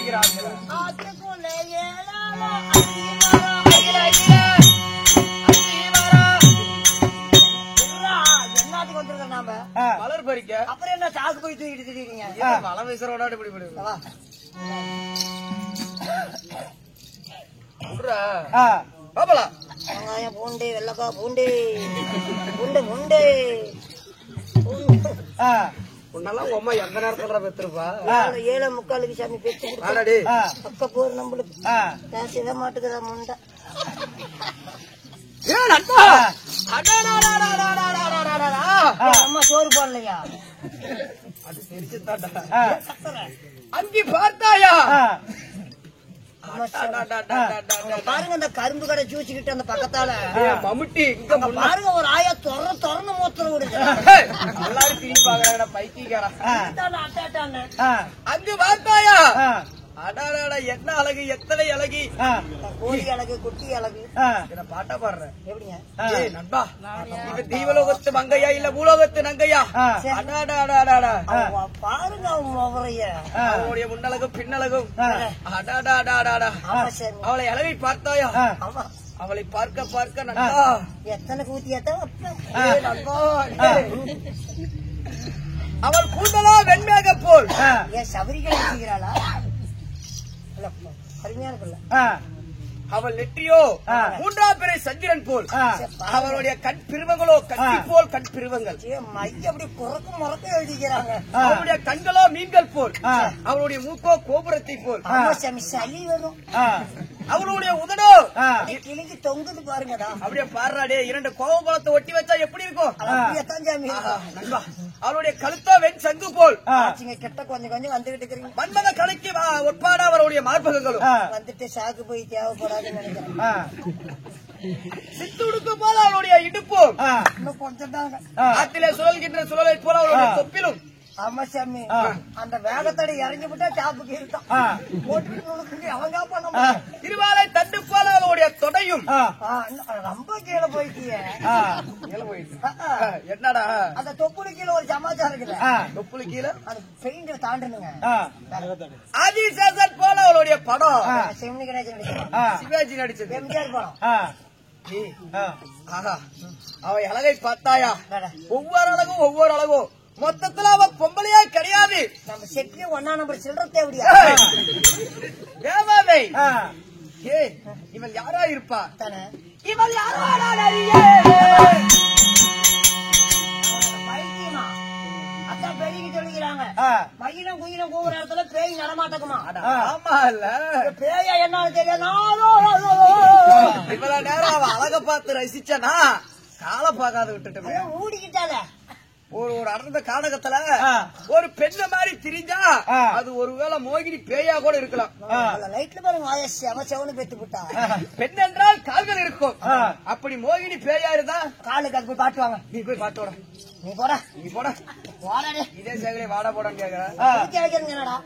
வருகிறார்கள். என்னத்துக்கு வந்திருக்க நாம மலர் பறிக்க. அப்புறம் என்ன சாக்கு போய் தூக்கிட்டு திடீங்க மலை வீசரோட இப்படி வெங்காயம் பூண்டு வெள்ளக்கா பூண்டு பூண்டு பூண்டு உன்னெல்லாம் உங்க அம்மா எந்த நேரத்துல பெற்றிருப்பா? 7:45 சாமி பெற்று பக்க போர் நம்மளுக்கு சித மாட்டுக்குதா முண்டை அம்மா சோறு போடலையா? அது தெரிச்சுதாண்டா. அங்கி பார்த்தாயா? பாருங்க அந்த கரும்பு கடை ஜூச்சிக்கிட்டு அந்த பக்கத்தால மம்முட்டி பாருங்க ஒரு ஆயா திறந்து மூத்திரம் விடுங்க. எல்லாரும் திரும்பி பாக்குறாங்க பைத்தியக்காரன். அங்கு பார்த்தாயா? அடாடா என்ன அழகு, எத்தனை அழகி. கோழி அழகு, குட்டி அழகு. பாட்டா பாடுறேன் எப்படிங்க நண்பா? இப்ப தீவலோகத்து மங்கையா இல்ல பூலோகத்து நங்கையா? அடாடாடாடா பாருங்க அவளுடைய முன்னழகும் பின்னழகும். அடாடாடாடா அவளை அழகை பார்த்தாயா? அவளை பார்க்க பார்க்க நண்பா எத்தனை கூத்தியாத்தான் நண்பா அவள் கூந்தலா வெண்மேக போல். ஏன் சபரிகளை செய்கிறாளா? அருமையான பிள்ளை. அவள் நெற்றியோ 3ஆம் பிறை சந்திரன் போல். அவளுடைய கண் பிரிவங்களோ கட்சி போல் கண் பிரிவங்கள். மைய அப்படி குறக்கும் முறக்க எழுதிக்கிறாங்க. அவளுடைய கண்களோ மீன்கள் போல். அவளுடைய மூக்கோ கோபுரத்தை போல். சளி வரும். அவளுடைய உதடோ கிழிஞ்சு தொங்குது பாருங்கடா. அப்படியே பாடுறாடே 2 கோபுரத்தை ஒட்டி வச்சா எப்படி இருக்கும்? நண்பா அவளுடைய கழுத்தோ வெண் சங்கு போல். கிட்ட கொஞ்சம் கொஞ்சம் வந்துகிட்டு இருக்கிறீங்க. மன்மத கலைக்கு ஒப்பாட அவருடைய மார்பகங்களும் வந்துட்டு சாக்கு போய் தேவைப்படாதுன்னு நினைக்கிறேன். சித்துடுக்கு போல அவளுடைய இடுப்பும் இன்னும் கொஞ்சம் தாங்க. ஆத்திலே சுழல்கின்ற சுழலை போல அவளுடைய தொப்பிலும். ஆமா சாமி அந்த வேகத்தடை இறங்கி விட்டா சாப்புக்கு இருக்கான் போட்டு அவங்க பண்ண திருவாலை தட்டு போல அவளுடைய தொடையும். ரொம்ப கீழே போயிட்டிய என்னடா அந்த தொப்புளு கீழே ஒரு சமாச்சாரம் இருக்குல்ல? தொப்புளு கீழே அது பெயிண்ட் தாண்டணுங்க. ஆதிசேஷன் போல அவளுடைய படம். சிவனி கணேசன் நடிச்சது, சிவாஜி நடிச்சது எம்ஜிஆர் படம். அவ அழகை பார்த்தாயா? ஒவ்வொரு அழகும் ஒவ்வொரு அழகும். மொத்தத்துல அவ பொம்பளையா கிடையாது. நம்ம செட்லயே 1ஆம் நம்பர் சில்லற தேவடியா தேவாதை. இவள் யாரா இருப்பா? இவள் யாரா? அதான் பெரிய சொல்லிக்கிறாங்க மயிலும் குயிலும் கூவுற இடத்துல பேய் நடமாட்டக்குமா? ஆமா இல்ல பேயா என்னன்னு தெரியாது. இவ்வளவு நேரம் அவ அழக பார்த்து ரசிச்சனா காலை பார்க்காத விட்டுட்டு ஊடிக்கிட்டால ஒரு அடர்ந்த காடகத்துல ஒரு பெண்ண மாதிரி திரிஞ்சா அது ஒருவேளை மோகினி பேயா கூட இருக்கலாம். லைட்ல பாருங்க செவனு பெத்து போட்டா. பெண் என்றால் கால்கள் இருக்கும். அப்படி மோகினி பேயா இருந்தா காலுக்கு அது போய் பாட்டுவாங்க. நீ போய் பாட்டோட நீ போட நீ போட போடாடே. இதே சேகரே வாடா போடான்னு கேக்குறேன். என்னடா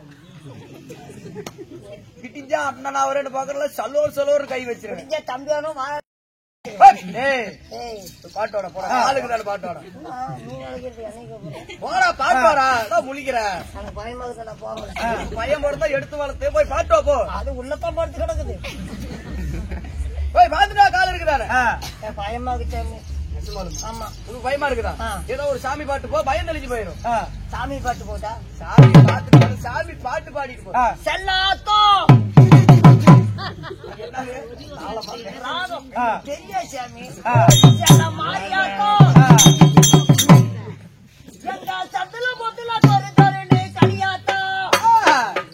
கிட்டிஞ்சா அண்ணனா அவரேன்னு பாக்குறல சல்லோர் கை வச்சிருக்கேன். தம்பியானும் பாட்டோட போட ஆளுக்கு பாட்டோட நீ போடா பாட்டோடா முழிக்கிற பயமாக போறேன். பையன் போறதா எடுத்து வளர்த்து போய் பாட்டோ போ. அது உள்ளதான் படுத்து கிடக்குது. போய் பாத்துட்டா கால் இருக்குதாரு பயமாக. ஆமா உனக்கு பயமா இருக்குதா? ஏதோ ஒரு சாமி பாட்டு போ பயம் தெளிஞ்சு போயிடும். சாமி பாட்டு போட்டா சாமி பாட்டு சாமி பாட்டு பாடிட்டு போ. செல்லாத்தோ பெரிய சாமி செல்ல மாரியாத்தோ எங்க சத்துல பொத்துல தொரு தொருன்னு கலியாத்தா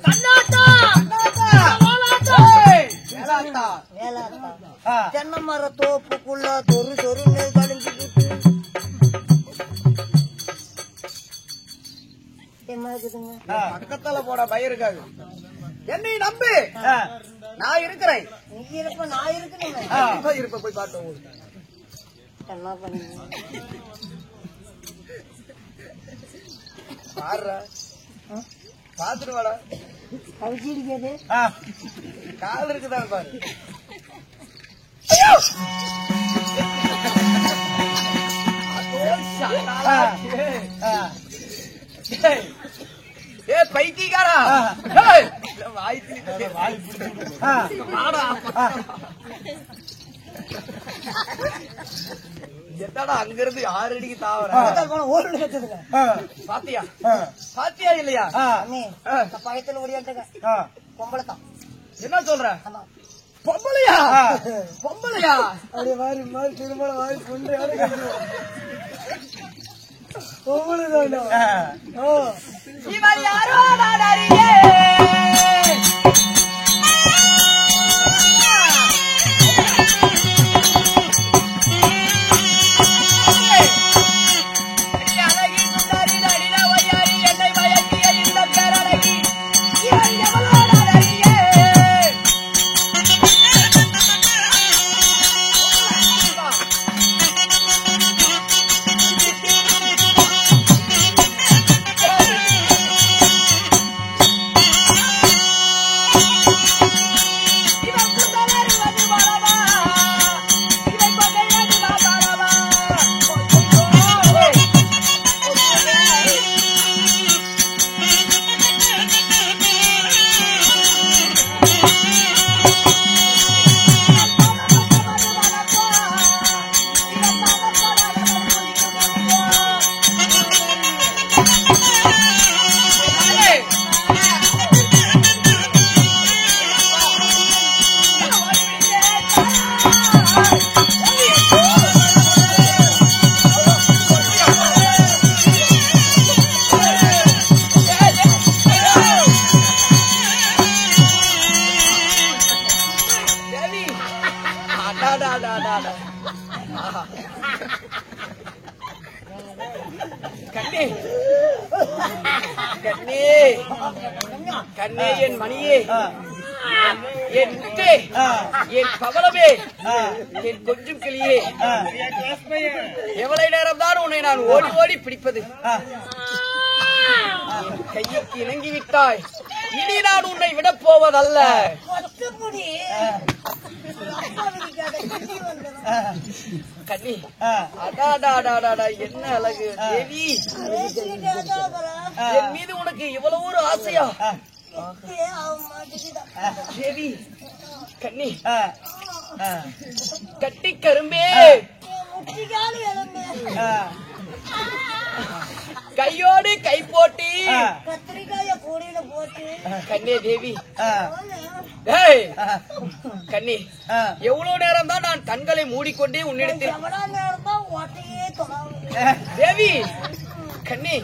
கண்ணாத்தா வேலாத்தா தென்னை மர தோப்புக்குள்ள தொரு தொருன்னு கழிஞ்சுக்கிட்டு என்ன இருக்குதுங்க? பக்கத்தால போட பயம் இருக்காது. என்னை நம்பு நான் இருக்கிறேன். நீ இருப்ப நான் இருக்கணும். இருப்ப போய் பாட்டு என்ன பண்ணுங்க பாடுற பாத்துட்டு வாடா. கவிச்சி இருக்காது கால் இருக்குதான் பாரு. ஏ பைத்தியக்காரா என்னடா அங்க இருந்து 6 அடிக்கு தாவற பாத்தியா பாத்தியா இல்லையா பயத்துல ஓடியாட்டுங்க பொம்பளை தான் என்ன சொல்ற பொம்பளையா பொம்பளையா அப்படியே மாறி மாறி திருமண மாறி பொண்ணு பொம்பளை தான் இவன் யாரோ நான் அறியே கண்ணே என் மணியே என் முத்தே என் பவளமே என் கொஞ்சம் கிளியே எவ்வளவு நேரம் தான் உன்னை நான் ஓடி ஓடி பிடிப்பது என் கைக்கு இணங்கி விட்டாய் இனி நான் உன்னை விட போவதல்ல கண்ணி அடாடாடாடா என்ன அழகு தேவி என் மீது உனக்கு இவ்வளவு ஒரு ஆசையா தேவி கண்ணி கட்டி கரும்பே கையோடு கை போட்டி கண்ணே தேவி கண்ணி எவ்வளவு நேரம் தான் நான் கண்களை மூடிக்கொண்டே உன்னிடத்தில் தேவி கண்ணி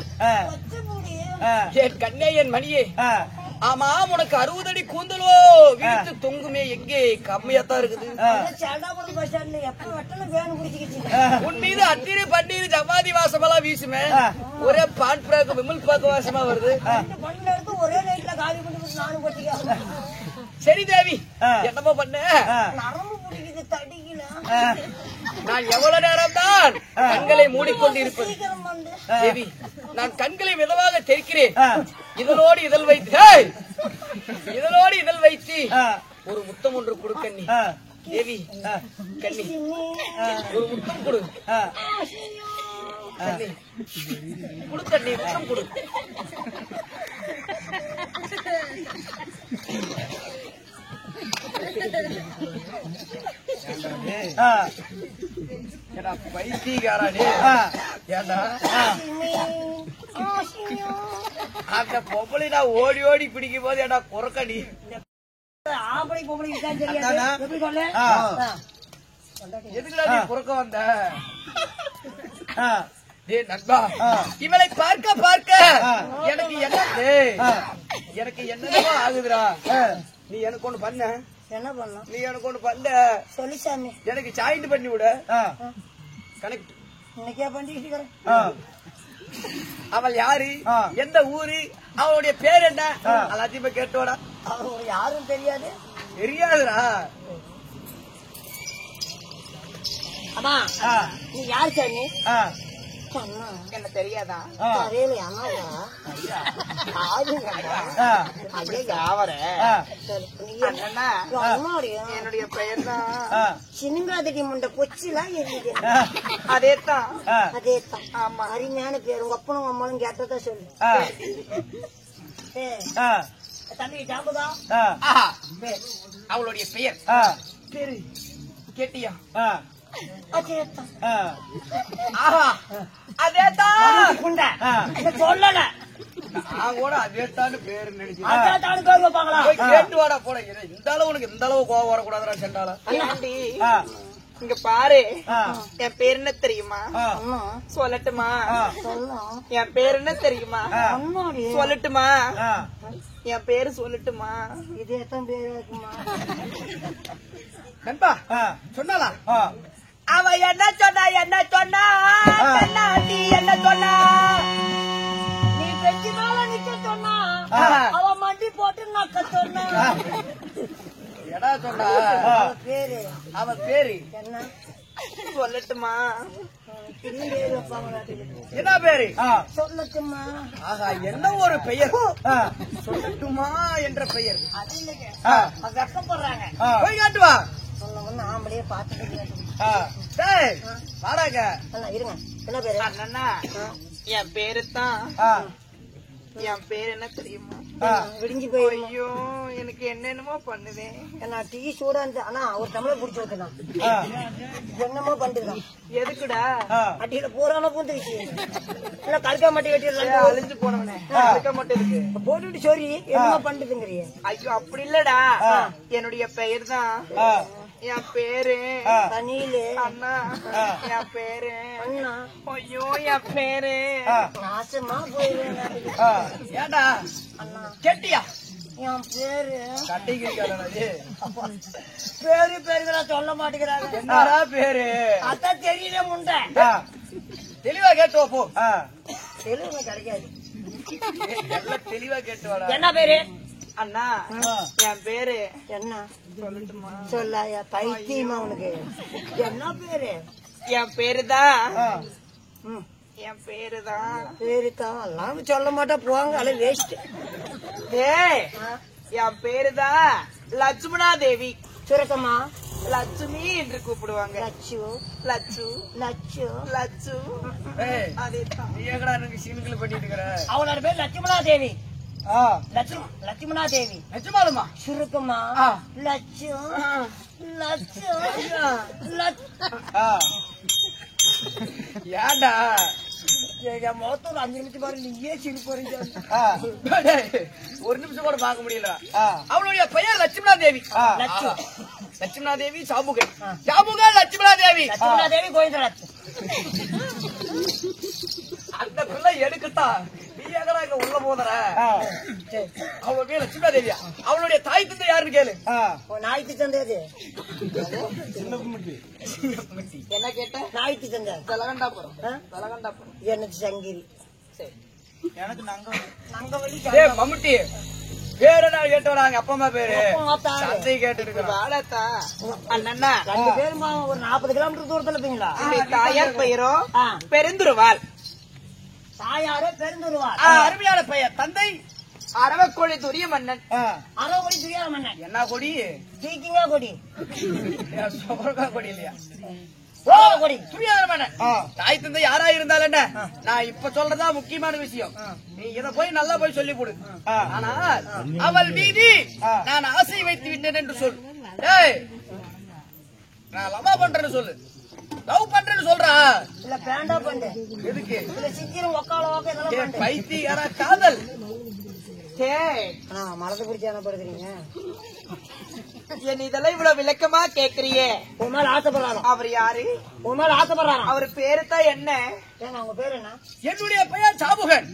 என் கண்ணே என் மணியே ஆமா உனக்கு 60 அடி கூந்தலோ வீட்டு தொங்குமே எங்கே கம்மியாத்தான் இருக்குது உன் மீது அத்திரி பன்னீர் ஜவ்வாதி வாசமெல்லாம் வீசுமே ஒரே பான் பிராக்கு விமல் பாக்கு வாசமா வருது சரி தேவி என்னமோ பண்ண நான் எவ்வளவு நேரம் தான் கண்களை மூடிக்கொண்டு இருப்பது தேவி நான் கண்களை மிதமாக தெரிக்கிறேன் இதனோடு இதழ் வைத்து இதனோடு இதழ் வைத்து ஒரு முத்தம் ஒன்று கொடு கண்ணி தேவி கண்ணி ஒரு முத்தம் கொடு கண்ணி கொடு கண்ணி முத்தம் கொடு பைத்தியக்காரே ஏண்டா அந்த பொம்பளை நான் ஓடி ஓடி பிடிக்கும் போது ஏடா குறக்கடி எதுக்குடா நீ குறக்க வந்த நண்பா இவளை பார்க்க பார்க்க எனக்கு எனக்கு என்னவோ ஆகுதுடா நீ எனக்கு ஒண்ணு பண்ண என்ன பண்ணலாம் நீ எனக்கு ஒண்ணு பண்ண சொல்லி சாமி எனக்கு ஜாயிண்ட் பண்ணி விட கனெக்ட் இன்னைக்கே பண்ணிட்டு அவள் யாரு எந்த ஊரு அவளுடைய பேர் என்ன எல்லாத்தையும் கேட்டோடா அவங்களுக்கு யாரும் தெரியாது தெரியாதுடா அம்மா நீ யாரு சாமி என்ன தெரியாதா என்னுடைய பெயர் தான் சின்னங்காதடி முண்ட பொச்சிலாம் எரியுது அதேதான் அதேதான் ஆமா அருமையான பேர் உங்க அப்பனும் அம்மாவும் கேட்டதா சொல்லு தம்பி ஜாம்புதா ஆஹா அவளுடைய பெயர் பேரு கேட்டியா? ஆஹா அதேதான் குண்டை சொல்லல நான் கூட அதேதான் பேரு நினைச்சு அதான் பேர் வைப்பாங்களா? கேட்டு வாடா போட. இந்த அளவு உனக்கு இந்த அளவு கோவம் வரக்கூடாதுடா செண்டால. இங்க பாரு, என் பேர் என்ன தெரியுமா? சொல்லட்டுமா? என் பேர் என்ன தெரியுமா? சொல்லட்டுமா? என் பேரு சொல்லட்டுமா? இதேதான் பேர் வைக்குமா? நண்பா சொன்னாலா? அவ என்ன சொன்னா என்ன சொன்னா நீ என்ன சொன்னா? நீ பெஞ்சு மேல நிக்க சொன்னா அவ மண்டி போட்டு நக்க சொன்னா. எடா சொன்னா பேரு அவன் பேரு என்ன சொல்லட்டுமா? பேர் வைப்பாங்களா? என்ன பேரு? சொல்லட்டுமா? ஆஹா என்ன ஒரு பெயர் சொல்லட்டுமா என்ற பெயர். அது இல்லைங்க, வெக்கப்படுறாங்க. போய் காட்டுவா. சொன்ன ஒண்ணு ஆம்பளையே பாத்துட்டு வாடாங்க இருங்க. என்ன பேரு? அண்ணா என் பேரு தான். என் பேர் என்ன தெரியுமா? விடிஞ்சு போய் ஐயோ எனக்கு என்னென்னமோ பண்ணுவேன். என்ன டீ சூடா இருந்துச்சு. ஆனா ஒரு தமிழ புடிச்சு வைக்கலாம். என்னமோ பண்ணிருக்கான். எதுக்குடா? அட்டியில பூரான பூந்துச்சு. இல்ல கல்கா மட்டி வெட்டி அழிஞ்சு போனவனே அதுக்க மட்டும் இருக்கு போட்டுட்டு சொல்லி என்னமோ பண்ணிட்டுங்கிறீங்க. ஐயோ அப்படி இல்லடா, என்னுடைய பெயர் தான். என் பேரு தனியிலே அண்ணா. என் பேரு அண்ணா. ஐயோ என் பேரு நாசமா போயிருவேன். ஏண்டா அண்ணா கேட்டியா? என் பேரு கட்டிக்கிறீங்க. பேரு பேருங்களா சொல்ல மாட்டேங்கிறாங்க. என்னடா பேரு? அதான் தெரியல முண்டை. தெளிவா கேட்டு போ. தெளிவு கிடைக்காது. எல்லாம் தெளிவா கேட்டு வாடா. என்ன பேரு? அண்ணா என் பேரு என்ன சொல்லட்டுமா? சொல்லாயா? பைத்தியமா உனக்கு? என்ன பேரு? என் பேருதான். என் பேருதான். பேருதான் எல்லாம் சொல்ல மாட்டா போவாங்க. அல்ல வேஸ்ட். ஏய் என் பேருதான் லட்சுமணா தேவி. சுரக்கமா? லட்சுமி என்று கூப்பிடுவாங்க. லட்சு லட்சு லட்சு லட்சு அதேதான். நீ எங்கடா எனக்கு சீனுக்குள்ள பண்ணிட்டு இருக்கிற? அவளோட பேர் லட்சுமணா தேவி. லட்சுமணா தேவி. நிஜமாலுமா? சுருக்கமா? லட்சு லட்சு ஏண்டா என் முகத்த ஒரு 5 நிமிஷம் பாரு. நீயே சிரி போறீங்க. ஒரு நிமிஷம் கூட பார்க்க முடியல. அவளுடைய பெயர் லட்சுமணா தேவி. லட்சுமணா தேவி சாபுகை. சாபுகை லட்சுமணா தேவி. லட்சுமணா தேவி கோவிந்தராஜ். அந்த பிள்ளை எடுக்கத்தான் நீ எங்கடா இங்க உள்ள போதற? அவளுடைய பேர் லட்சுமணா தேவியா? அவளுடைய தாய் தந்தை யாருன்னு கேளு. நாய்க்கு தந்தது என்ன கேட்ட? நாய்க்கு தந்த தலகண்டாபுரம். தலகண்டாபுரம். எனக்கு சங்கிரி. சரி எனக்கு நங்கவலி மம்முட்டி பேரு நான் கேட்டு வராங்க. அப்பா அம்மா பேரு சந்தை கேட்டு வாழத்தா. அண்ணா 2 பேரும் ஒரு 40 கிலோமீட்டர் தூரத்துல இருப்பீங்களா? தாயார் பெயரோ பெருந்துருவாள். தாயாரே பெருந்துருவாள். அருமையான பெயர். தந்தை அரவக்கோழி துரிய மன்னன். அரவக்கொடி துரியாத மன்னன். என்ன கொடி? தீக்கிங்கா கொடி. சொகரக்கா கொடி இல்லையா? கொடி துரியாத மன்னன். தாய் தந்தை யாரா இருந்தாலும் என்ன, நான் இப்ப சொல்றதா முக்கியமான விஷயம். நீ இத போய் நல்லா போய் சொல்லி கொடு. ஆனால் அவள் மீது நான் ஆசை வைத்து விட்டேன் என்று சொல். ஏய் நான் லவ் பண்றேன்னு சொல்லு. லவ் பண்றேன்னு சொல்றா. இல்ல பேண்டா பண்ணு. எதுக்கு? இல்ல சிக்கிரம் ஒக்கால ஓக்க இதெல்லாம் பண்ணு. பைத்தியக்கார காதல். மலத்தை பிடிச்சி என்ன படுக்கிறீங்க? என் இதெல்லாம் இவ்வளவு விளக்கமா கேக்குறியே. உன் மேல ஆசைப்படுறாராம். அவர் யாரு? உன் மேல ஆசைப்படுறாராம். அவர் பேரு தான் என்ன? ஏங்க உங்க பேரு என்ன? என்னுடைய பெயர் சாபுகன்.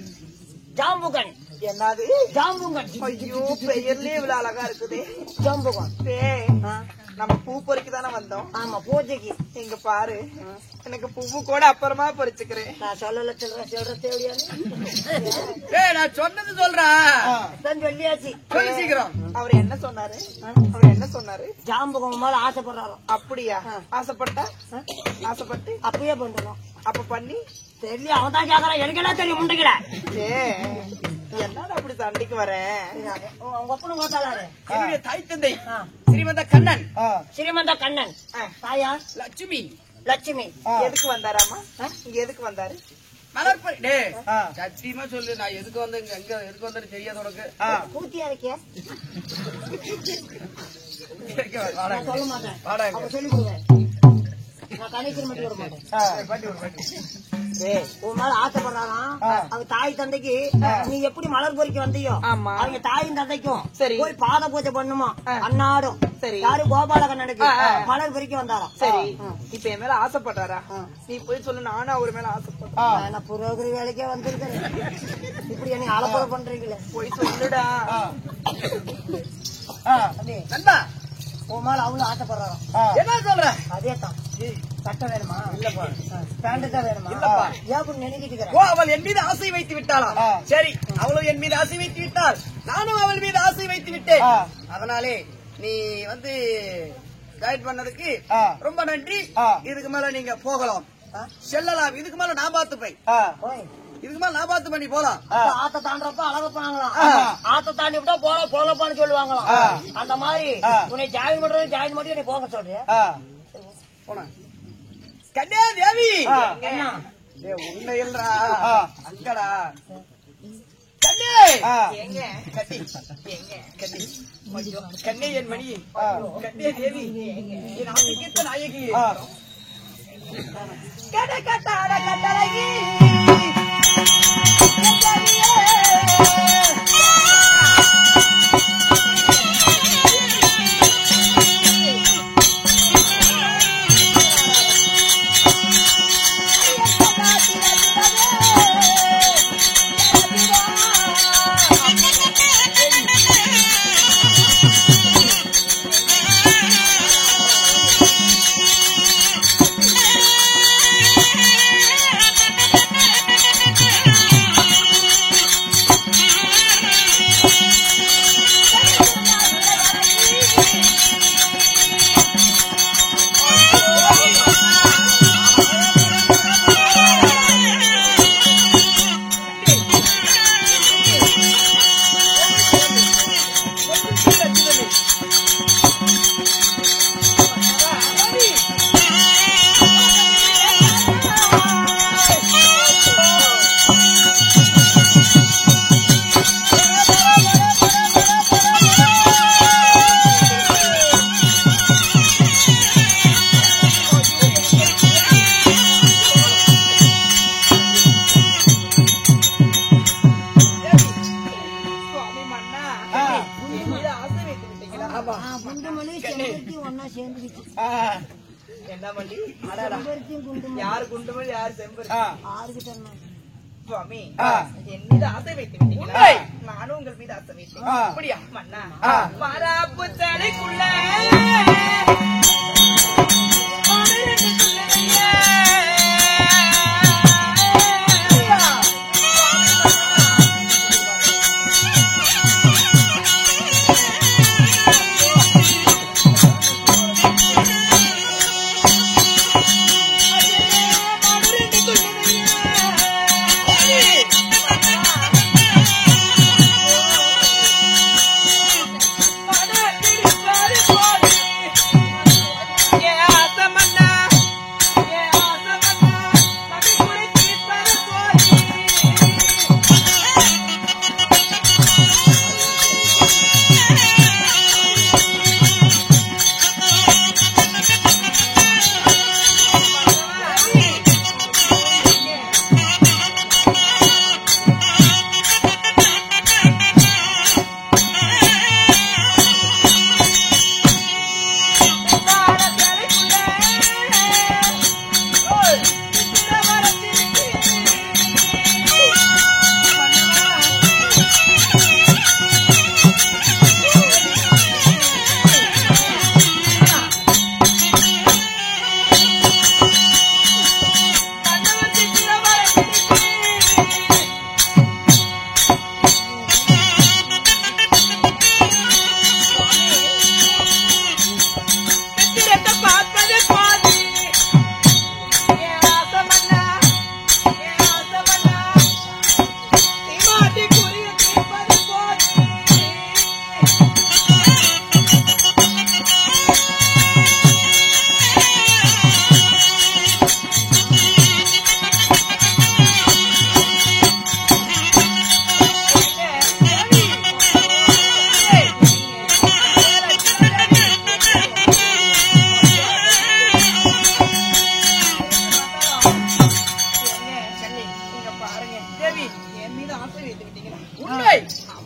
ஜாம்புகன். என்னது? ஜாம்புகன். ஐயோ பெயர்லயே இவ்வளவு அழகா இருக்குது. ஜாம்புகன். நம்ம பூ பொறிக்க தானே வந்தோம். ஆமா பூஜைக்கு. இங்க பாரு, எனக்கு பூவு கூட அப்புறமா பொறிச்சுக்கிறேன். நான் சொல்லல சொல்ற தேவையாது. நான் சொன்னது சொல்றேன். சொல்லியாச்சு. சொல்லி சீக்கிரம். அவர் என்ன சொன்னாரு? அவர் என்ன சொன்னாரு? ஜாம்புகன் மேல ஆசைப்படுறாராம். அப்படியா? ஆசைப்பட்டா? ஆசைப்பட்டு அப்பயே பண்றோம். அப்ப பண்ணி தெரியல. அவன் தான் கேக்குறான். எனக்கு என்ன தெரியும் முண்டைக்கிட. என்னடா அப்படி சண்டைக்கு வரேன்? உங்க ஒப்பனும் கோத்தாளாரு. என்னுடைய தாய் தந்தை ஸ்ரீமந்த கண்ணன். ஸ்ரீமந்த கண்ணன். தாயார் லட்சுமி. லட்சுமி. எதுக்கு வந்தாராமா? இங்க எதுக்கு வந்தாரு? மலர்பரி டேய் சத்தியமா சொல்லு நான் எதுக்கு வந்து எங்க எதுக்கு வந்தேன்னு தெரியாது உனக்கு கூத்தியா இருக்கியா சொல்ல மாட்டேன் வாடா சொல்லி கொடுங்க நான் கணேசன் மட்டும் விட மாட்டேன் உன் மேல ஆசைப்படுறாராம் அவங்க தாய் தந்தைக்கு நீ எப்படி மலர் பொறிக்க வந்தியோ அவங்க தாயும் தந்தைக்கும் போய் பாத பூஜை பண்ணுமா அன்னாடும் சரி யாரு கோபால கண்ணனுக்கு மலர் பொறிக்க வந்தாராம் சரி இப்ப என் மேல ஆசைப்படுறாரா நீ போய் சொல்லு நானும் அவர் மேல ஆசைப்படுறேன் நான் புரோகிரி வேலைக்கே வந்திருக்கேன் இப்படி என்னை அலப்பறை பண்றீங்களே போய் சொல்லுடா நண்பா உன் மேல அவ்வளவு ஆசைப்படுறாராம் என்ன சொல்ற அதேதான் சட்டை வேணுமா இல்லப்பா பேண்ட் தான் வேணுமா இல்லப்பா ஏன் நினைக்கிட்டு ஓ அவள் என் மீது ஆசை வைத்து விட்டாளா சரி அவளும் என் மீது ஆசை வைத்து விட்டாள் நானும் அவள் மீது ஆசை வைத்து விட்டேன் அதனாலே நீ வந்து கைட் பண்ணதுக்கு ரொம்ப நன்றி இதுக்கு மேல நீங்க போகலாம் செல்லலாம் இதுக்கு மேல நான் பார்த்து போய் இதுக்கு மேல நான் பார்த்து பண்ணி போலாம் ஆத்த தாண்டப்ப அழகப்பாங்களாம் ஆத்த தாண்டி விட்டா போலப்பான்னு சொல்லுவாங்களாம் அந்த மாதிரி உன்னை ஜாயின் பண்றது ஜாயின் பண்ணி நீ போக சொல்றியா போன கன்யா தேவி என்ன உண்மை இல்லடா அங்கடா கண்ணே எங்க கட்டி கட்டி கண்ணே என் மணி கண்ணே தேவி என் ஆசைக்கேத்த நாயகி கடகட்டாட கட்டழகி என்ன பண்ணி யாரு குண்டுமல் யாரு செம்பரு சுவாமி என் மீது ஆசை வைத்து விட்டீங்களா நானும் உங்கள் மீது ஆசை வைத்தேன் அப்படியா மன்னா மராப்பு தடைக்குள்ள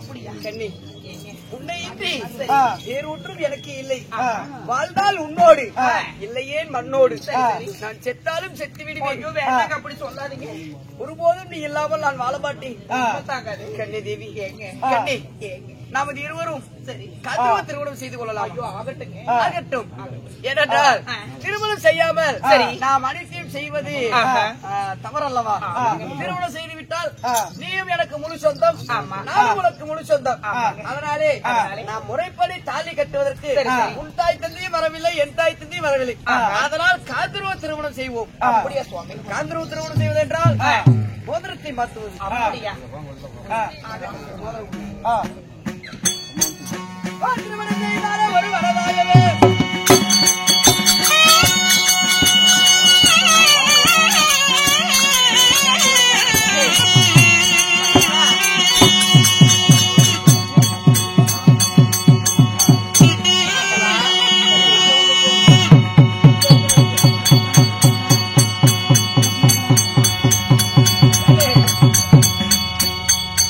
அப்படியா கண்ணி ஏங்க உன்னை இன்றி ஆ. வேறொன்றும் எனக்கு இல்லை ஆ. வாழ்ந்தால் உன்னோடு ஆ. இல்லையேன் மண்ணோடு ஆ. நான் செத்தாலும் செத்து விடுவேன் ஐயோ வேண்டாங்க அப்படி சொல்லாதீங்க ஒருபோதும் நீ இல்லாமல் நான் வாழ மாட்டேன் ஆ. தாங்காது கண்ணி தேவி ஏங்க ஆ. கண்ணி ஏங்க நமது இருவரும் சரி கதவு திருமணம் செய்து கொள்ளலாம் ஐயோ ஆகட்டுங்க ஆ. ஆகட்டும் ஏனென்றால் ஆ. திருமணம் செய்யாமல் சரி. நாம் அனைத்தையும் செய்வது ஆஹா. தவறல்லவா ஆ. திருமணம் செய்து விட்டால் ஆ. நீயும் எனக்கு முழு சொந்தம் ஆமா. நானும் உனக்கு முழு சொந்தம் ஆமாங்க. அதனாலே ஆ. நாம் முறைப்படி தாலி கட்டுவதற்கு சரி, சரி. உன் தாய் தந்தையும் வரவில்லை என் தாய் தந்தையும் வரவில்லை அதனால் காந்தர்வ திருமணம் செய்வோம் அப்படியா சுவாமி காந்தர்வ திருமணம் செய்வது என்றால் ஆ. மோதிரத்தை மாற்றுவது அப்படியா ஆ. ஆ. திருமணம் செய்தாலே ஒரு வரதாகவே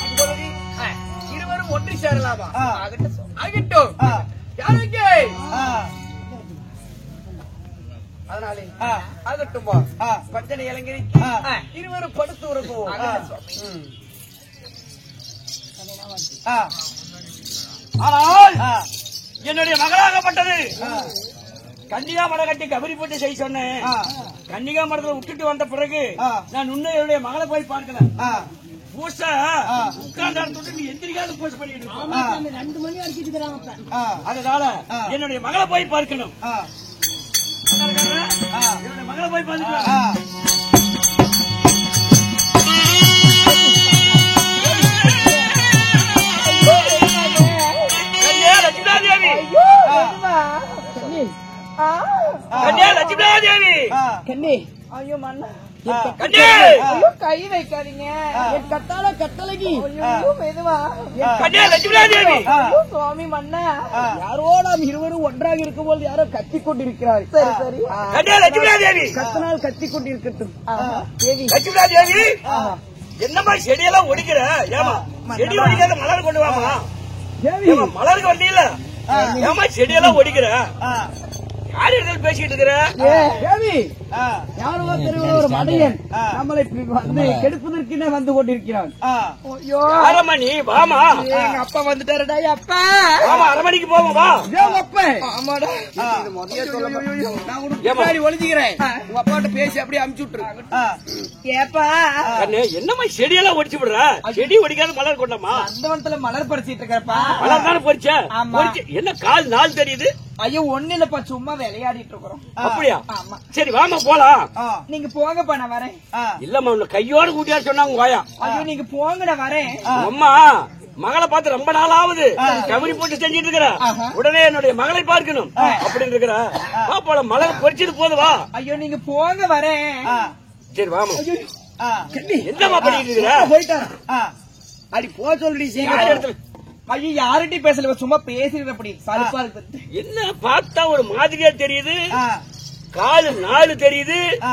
இப்பொழுது இருவரும் ஒன்று சேரலாமா ஆ. ஆகட்டும் சுவாமி. ஆகட்டும் ஆ. யாருக்கு ஆ. அதனாலே ஆ. ஆகட்டும் வா ஆ. பஞ்சனை இளைஞரிக்கு ஆ. இருவரும் படுத்து உறங்குவோம் ஆகட்டும் சுவாமி. ஆ. ஆனால் ஆ. என்னுடைய மகளாகப்பட்டது ஆ. கன்னிகா மடம் கட்டி கபரி போட்டு செய்ய சொன்னேன். ஆ. கன்னிகா மடத்துல விட்டுட்டு வந்த பிறகு ஆ. நான் இன்னும் என்னுடைய மகளை போய் பார்க்கல. ஆ. பூசை உட்கார்ந்து தொட்டு நீ எந்திரிக்காத பூசை பண்ணிட்டு இருக்க. ஆ. 2 மணி அடிச்சிட்டு இருக்கிறாங்க. ஆ. அதனால ஆ. என்னுடைய மகளை போய் பார்க்கணும். ஆ. ஆ. என்னுடைய மகளை போய் ஆ. பார்க்கணும். கன்னியா லட்சுமணா தேவி, கன்னியா லட்சுமணா தேவி, ஆ. கண்ணே ஐயோ மண்ணா கன்னியா ஐயோ கை வைக்காதீங்க என் கத்தால கத்தலகி ஐயோ மெதுவா கன்னியா லட்சுமணா தேவி, ஆ. ஐயோ சுவாமி மண்ணா ஆ. யாரோ நாம் இருவரும் ஒன்றாக இருக்கும் போது யாரோ கத்தி கொண்டிருக்கிறார். சரி சரி கன்னியா லட்சுமணா தேவி, கத்தனால் கத்தி கொண்டிருக்கட்டும். தேவி லட்சுமணா தேவி, என்னம்மா செடியெல்லாம் ஒடிக்கிற? ஏமா செடி ஒடிக்காத மலர் கொண்டு வாமா. தேவி ஏமா மலருக்கு வந்தீங்கள? ஏமா செடியெல்லாம் ஒடிக்கிற? ஆ. யார் இடத்துல பேசிட்டு இருக்கிற? தேவி ஆ. யாரோ தெருவில் ஒரு மடையன் ஆ. நம்மளை வந்து கெடுப்பதற்கென வந்து கொண்டிருக்கிறான். ஆ. ஐயோ யாரம்மா நீ? வாமா, எங்க அப்பா வந்துட்டாருடா அப்பா வாமா, அரை மணிக்கு போவோம் வா. ஆமாடா ஆ. நான் உனக்கு ஏம்மா? பின்னாடி ஒளிஞ்சுக்கிறேன் உங்க அப்பாட்ட பேசி அப்படியே அமுச்சு விட்டுரு ஆ. ஏப்பா கண்ணு, என்னம்மா செடியெல்லாம் ஒடிச்சு விடுற? செடி ஒடிக்காத மலர் கொண்டம்மா. அந்தவனத்துல மலர் பறிச்சிட்டு இருக்கிறப்பா மலர் தானே பொறிச்ச? ஆமா. பொறிச்சு என்ன கால் நாள் தெரியுது? ஐயோ ஒண்ணு இல்லப்பா சும்மா விளையாடிட்டு இருக்கிறோம் அப்படியா? ஆமா சரி வாமா போலாம். ஆ. நீங்க போங்கப்பா நான் வரேன் ஆ. இல்லம்மா உன்னை கையோட கூட்டியாரு சொன்னாங்க வாயா. ஐயோ நீங்க போங்க நான் வரேன் அம்மா மகளை பார்த்து ரொம்ப நாள் ஆகுது. கவரி போட்டு செஞ்சிட்டு இருக்கிற. உடனே என்னுடைய மகளை பார்க்கணும் அப்படின்னு இருக்கிற. பாப்பால மலர் பொறிச்சிட்டு போது வா. ஐயோ நீங்க போங்க வரேன் ஆ. சரி வாமா. ஆ. என்னம்மா பண்ணிட்டு இருக்கிற? போயிட்டான். ஆ. அடி போ சொல்றி யார் இடத்துல? ஐயோ யார்கிட்டயும் பேசல சும்மா பேசுறது அப்படி சலுப்பா இருக்கு என்ன பார்த்தா ஒரு மாதிரியா தெரியுது? ஆ. காலு நாலு தெரியுது. ஆ.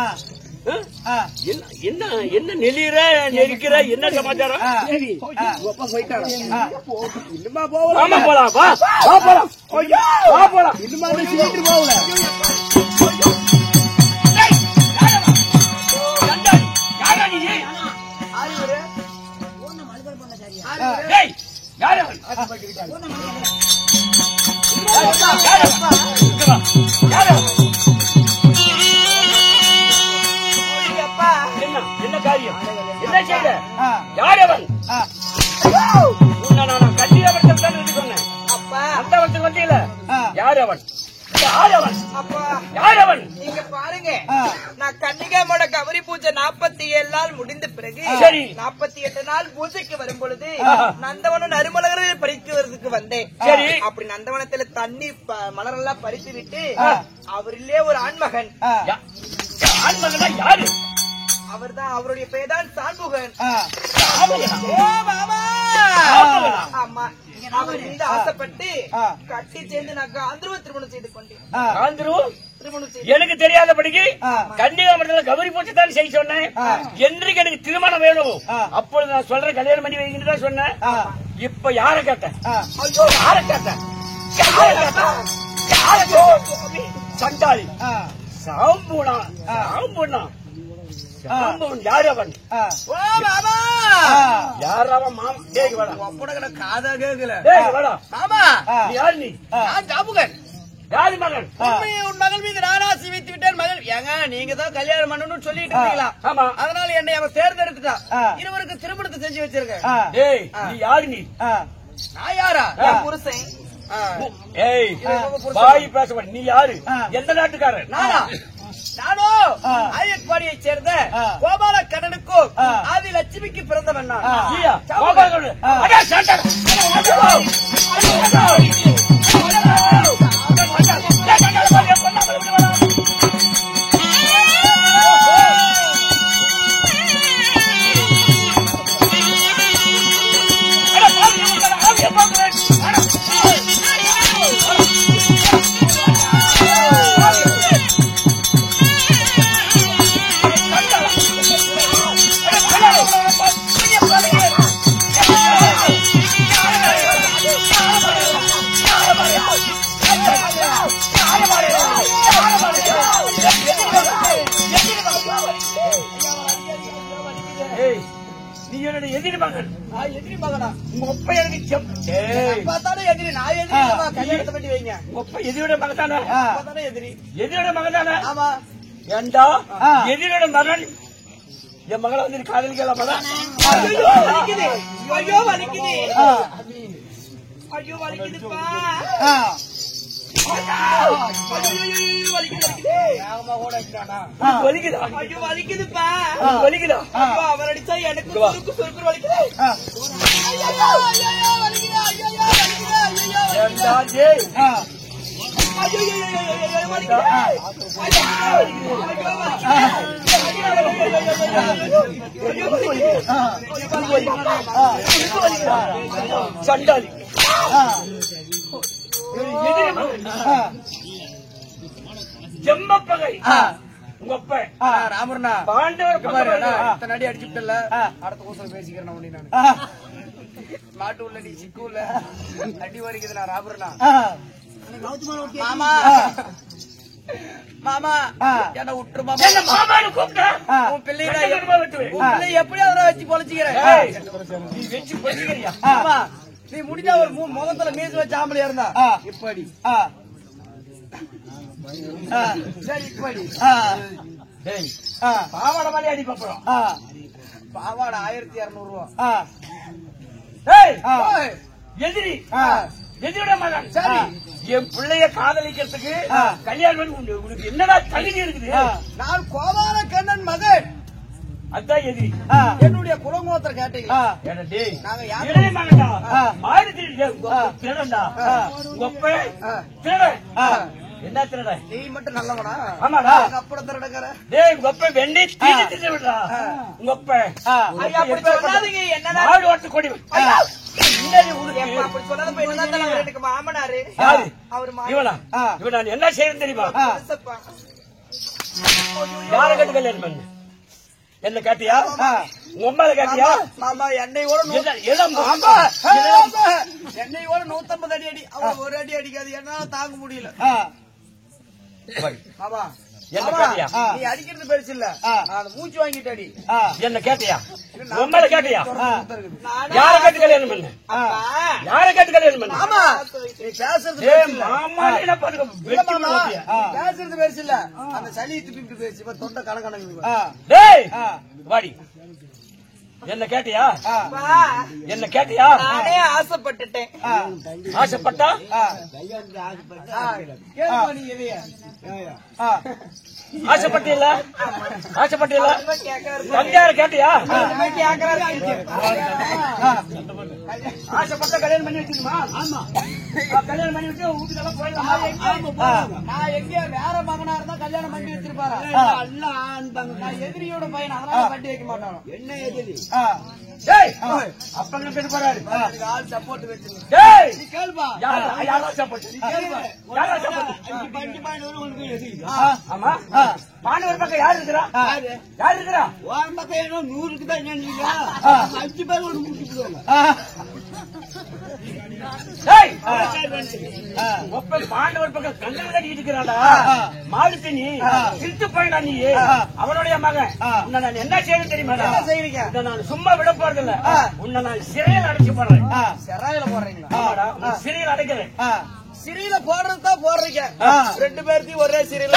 ஆ? ஆ. என்ன என்ன நெளிற நெரிக்கிற என்ன சமாச்சாரம்? ஆ. தேவி ஆ. அப்பா போயிட்டாரா ஆ. இன்னுமா போகல வாமா போலாம் வா. வா போலாம். வா போலாம். இன்னுமா சொல்லிட்டு போகல தண்டாடி, யாரா நீ? டேய், யாரு அவன்? யாரு அவன்? இங்க வா. யாரு அவன்? அப்பா என்ன காரியம்? என்ன செய்த? ஆ. யார் அவன்? ஆ. உன்னை நான் கன்னியாகுமரியில் தான் இருந்து சொன்னேன். அப்பா அந்த வருஷம் வந்தீங்கள? ஆ. யார் அவன்? யார் அவன்? அப்பா யார் அவன்? நீங்க பாருங்க ஆ. நான் கன்னிகாமோட கவரி பூஜை 47 நாள் முடிந்த பிறகு சரி. 48 நாள் பூஜைக்கு வரும் பொழுது நந்தவனம் நறுமலரை பறிக்கிறதுக்கு வந்தேன் சரி. அப்படி நந்தவனத்துல தண்ணி மலரெல்லாம் பறித்து விட்டு அவரிலே ஒரு ஆண்மகன் ஆ. ஆண்மகனா யாரு? அவர்தான் அவருடைய பெயர் தான் சாண்முகன் ஆ. ஆண்மகனா? ஓ மாமா ஆண்மகனா? ஆமா அவர் மீது ஆசைப்பட்டு கட்டி சேர்ந்து நான் காந்திருவ திருமணம் செய்து கொண்டேன். திருமணம் செய்து எனக்கு தெரியாதபடிக்கு கன்னியாகுமரத்தில் கௌரி பூஜை தான் செய்ய சொன்னேன். என்றைக்கு எனக்கு திருமணம் வேணும் அப்பொழுது நான் சொல்றேன் கல்யாணம் பண்ணி வைக்கிட்டு தான் சொன்னேன். இப்ப யார கேட்டேன்? யார கேட்டேன்? சண்டாளி சாம்பூனா சாம்பூனா சாம்பூன் யாரு அவன்? யார் அவன்? மாமா டேய் வாடா. அப்பட காதா கேக்கல. டேய் வாடா. மாமா நீ யாரு? நீ நான் ஜாபுகன். யாரு மகன்? உன் மகள் மீது நான் ஆசை வைத்து விட்டேன். மகள் ஏங்க நீங்க தான் கல்யாணம் பண்ணணும்னு சொல்லிட்டு இருக்கீங்களா? ஆமா. அதனால என்னை அவன் தேர்ந்தெடுத்துட்டான். இருவருக்கு திருமணத்தை செஞ்சு வச்சிருக்கேன். டேய் நீ யாரு? நீ நான் யாரா? என் புருஷன். ஏய் பாய் பேச நீ யாரு? எந்த நாட்டுக்காரன்? நானா? நானும் ஆயப்பாடியை சேர்ந்த கோபால கண்ணனுக்கும் ஆதி லட்சுமிக்கு பிறந்தவன் நான். நீயா? கோபாலகண்ணு. அடே சண்டர். நீ என்னோட எதிரி மகன். எதிரி மகனா? உங்க அப்பா எனக்கு பார்த்தாலும் எதிரி. நான் எதிரி. கல்யாணத்தை பண்ணி வைங்க. உங்க அப்பா எதிரியோட மகன் தானே? பார்த்தாலும் எதிரி. எதிரியோட மகன் தானே? ஆமா. ஏண்டா எதிரியோட மகன் என் மகளை வந்து காதலிக்கலாமா? ஐயோ வலிக்குது. ஐயோ வலிக்குது. ஐயோ வலிக்குதுப்பா. வலிக்குதா? ஐயோ வலிக்குதுப்பா. வலிக்குதா? அப்பா அவர் அடிச்சா எனக்கு சுருக்கு வலிக்குது. ஏண்டா ஜெய் சண்டாளி ஜம்மப்பகை உங்க அப்ப ராமர்னா பாண்டவர் இத்தனை அடி அடிச்சுட்டல. அடுத்த கூசல் பேசிக்கிறேன் உடனே நான். மாட்டு உள்ள நீ சிக்கு உள்ள அடி வரைக்குது. நான் ராமர்னா. மாமா மாமா என்ன விட்டுரு மாமா. உன் பிள்ளை எப்படி அவரை வச்சு பொழைச்சிக்கிறேன்? நீ வச்சு பொழைச்சிக்கிறியா? ஆமா. நீ முடிஞ்சா ஒரு முகத்துல மீது வச்ச ஆம்பளையா இருந்தா இப்படி சரி இப்படி பாவாட மாதிரி அடி பாப்போம். பாவாடை 1200 ரூபா. எதிரி எதிரோட மகன். சரி என் பிள்ளைய காதலிக்கிறதுக்கு கல்யாணம் உனக்கு என்னடா தகுதி இருக்குது? நான் கோபால கண்ணன் மகன். அதான் எதிரி. என்னுடைய குலங்கோத்திர கேட்டீங்களா? நாங்க யாரு மகன்டா? மாடு திருடா உங்க திருடன். என்ன திருட? நீ மட்டும் நல்லவனா? ஆமாடா. அப்புறம் திருடங்கிற டேய் உங்க அப்ப வெண்ணி தீனி தின்னு விடுறா. உங்க அப்ப அப்படி சொல்லாதீங்க. என்னடா மாடு ஓட்டு கொடி அப்படி சொல்லாத எனக்கு மாமனாரு அவரு இவனா இவன் நான் என்ன செய்யணும் தெரியுமா? புருஷப்பா. யார கட்டு கல்யாணம் பண்ணு? என்ன காட்டியா? உங்க அம்மால காட்டியா? மாமா என்னையோட என்னையோட 150 அடி அடி. அவன் ஒரு அடி அடிக்காது. என்னால தாங்க முடியல. மாமா என்ன கேட்டியா? நீ அடிக்கிறது பெருசு இல்ல. நான் மூச்சு வாங்கிட்டு அடி. என்ன கேட்டியா? உம்மால கேட்டியா? யார கட்டு கல்யாணம் பண்ணு? யார கட்டு கல்யாணம் பண்ணு? மாமா நீ பேசுறது பேசுறது பெருசு இல்ல. அந்த சளி துப்பிட்டு பேசு. இப்ப தொண்டை கணக்கணக்கு. வாடி. என்ன கேட்டியா? என்ன கேட்டியா? நானே ஆசைப்பட்டுட்டேன். ஆசைப்பட்டா ஆசைப்பட்டியல ஆசைப்பட்டியல கல்யாணம் கேட்டியா? ஆசைப்பட்ட கல்யாணம் பண்ணி வச்சிருமா? ஆமா கல்யாணம் பண்ணி வச்சு வீட்டுக்கெல்லாம் போயிடலாம். நான் எங்க வேற மகனா இருந்தா கல்யாணம் பண்ணி வச்சிருப்பாரு. நான் எதிரியோட பையன், அதனால பண்ணி வைக்க மாட்டானோ. என்ன எதிரி? அப்பங்க பேச போறாரு. ஆள் சப்போர்ட் வச்சிருக்கேன். டேய் நீ கேள்பா. யாரா சப்போர்ட்? கேள்பா. யாரா சப்போர்ட்? பண்டி பாயிண்ட் வரும் உனக்கு எதிரி. ஆமா. பாண்டவர் பக்கம் யார் இருக்கிறா? யார் இருக்கிறா? வாரம் பக்கம் ஏனோ 100க்கு தான் நினைக்கிறீங்க. 5 பேர் ஒரு முடிச்சு போடுவாங்க. டேய் ஒப்ப பாண்டவர் பக்கம் கண்ணன் கட்டிட்டு இருக்கிறாடா. மாடுத்து நீ திருத்து போயிடா நீ. அவனுடைய மகன். உன்னை நான் என்ன செய்யணும் தெரியுமா? செய்வீங்க. நான் சும்மா விட போறதில்ல. உன்னை நான் சிறையில் அடைச்சு போடுறேன். செராயில போடுறீங்களா? ஆமாடா, உன்னை சிறையில் அடைக்கிறேன். சிறையில போடுறது தான் போடுறீங்க. 2 பேர்த்தையும் ஒரே சிறையில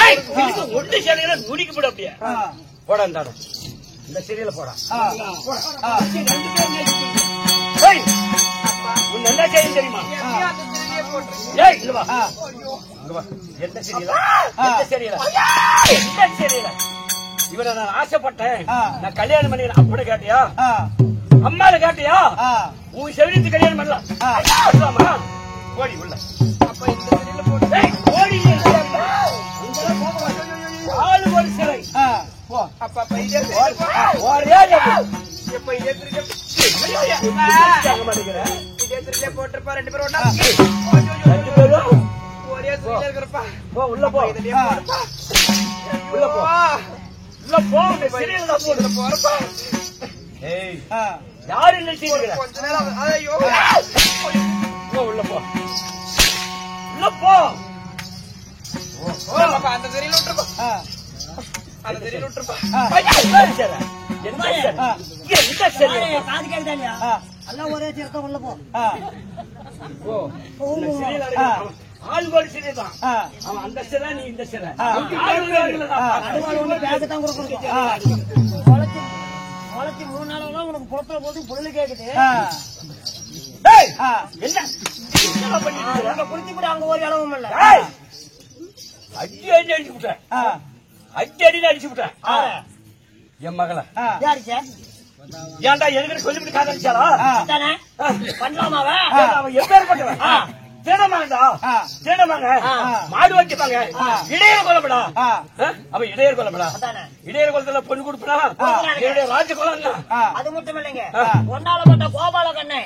ஒன்று சிறையில முடிக்க போட அப்படியே போட இந்த சிறையில போடா. உன்னை என்ன செய்யும் தெரியுமா? ஏய் இல்ல வா. எந்த சிறையில? எந்த சிறையில? எந்த சிறையில? இவனை நான் ஆசைப்பட்டேன். நான் கல்யாணம் பண்ணி அப்படி கேட்டியா? அம்மால கேட்டியா? உன் செவிலித்து கல்யாணம் பண்ணலாம். ஓடி உள்ள. அப்ப இந்த சிறையில போட்டு ஓடி ஆளு ஒரு சிறை. அப்ப போட்டிருப்பா 2 பேரும் ஒண்ணா ஒரே சிறையில இருக்கிறப்பா. உள்ள போ. உள்ள போ. உள்ள போ. சிறையில போறப்பா. ஏய் யாரு நினைச்சிருக்கிற? கொஞ்ச நேரம் ஐயோ உள்ள போ. உள்ள போ. அந்த சிறையில விட்டுருப்பா. அந்த சிறையில விட்டுருப்பா. காது கேக்குதானியா? எல்லாம் ஒரே சேர்த்த உள்ள போ. ஆள் ஒரு சிறை தான். அவன் அந்த சிறை, நீ இந்த சிறை. பேக்கத்தான் கொடுக்கணும். முளைச்சி 3 நாளெல்லாம் உனக்கு புறத்துல போது புல்லு கேக்குது. என்ன பண்ணிட்டு குளிச்சு கூட அங்க ஒரு அளவும் இல்ல. அடி அடிச்சு விட்டேன். அடி அடிச்சு விட்டேன் என் மகளை. யாருச்சா? ஏன்டா எதுக்கு சொல்லிவிட்டு காதலிச்சாரா? பண்ணலாமாவ? அவன் எப்பேற்பட்டவன்? தேடமாங்கடா, தேடமாங்க. மாடு வச்சுப்பாங்க. இடையர் கொல்லப்படா. அவன் இடையர் கொல்லப்படா. இடையர் கொல்லத்துல பொண்ணு கொடுப்பா. என்னுடைய ராஜ கொலம். அது மட்டும் இல்லைங்க, ஒன்னாலப்பட்ட கோபால கண்ணை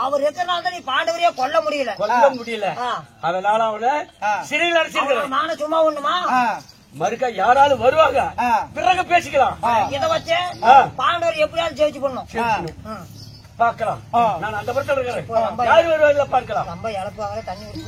அவர் எத்தனால தான் நீ பாண்டவரையே கொல்ல முடியல. கொல்ல முடியல. அதனால அவனை சிறையில் அடைச்சிருக்கிறேன். நானும் சும்மா ஒண்ணுமா? மறுக்கா யாராலும் வருவாங்க, பிறகு பேசிக்கலாம். இதை வச்சு பாண்டவர் எப்படியாவது ஜெயிச்சு பண்ணும். பாக்கலாம். நான் அந்த படத்தில் இருக்கிறேன். யாரு வருவாங்க பார்க்கலாம். ரொம்ப இழப்பாக தண்ணி ஊற்றி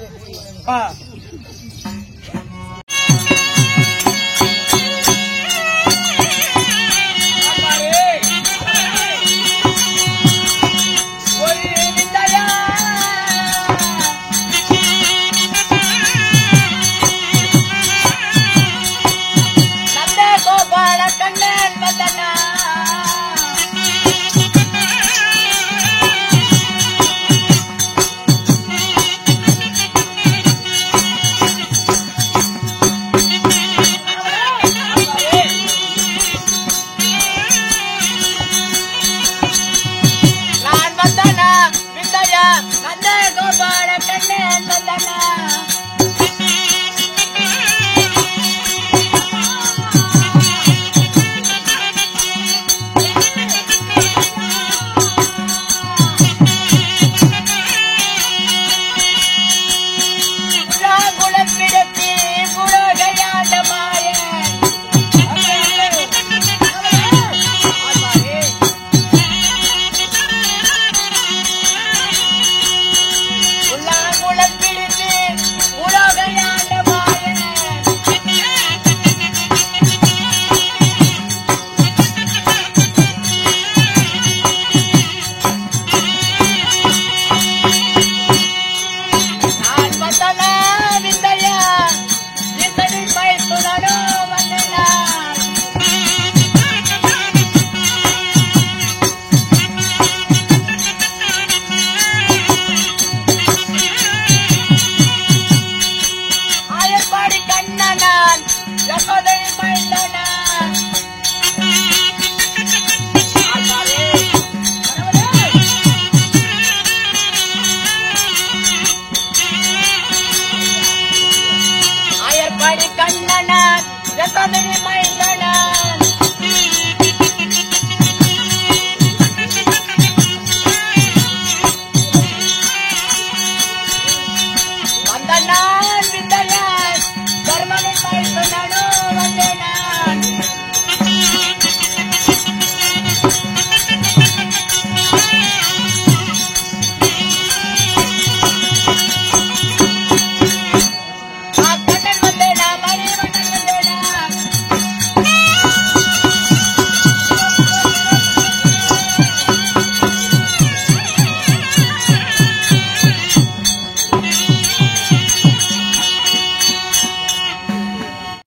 கோபால கண்ணன் வந்தனா மதனி மைந்தனா வந்தனா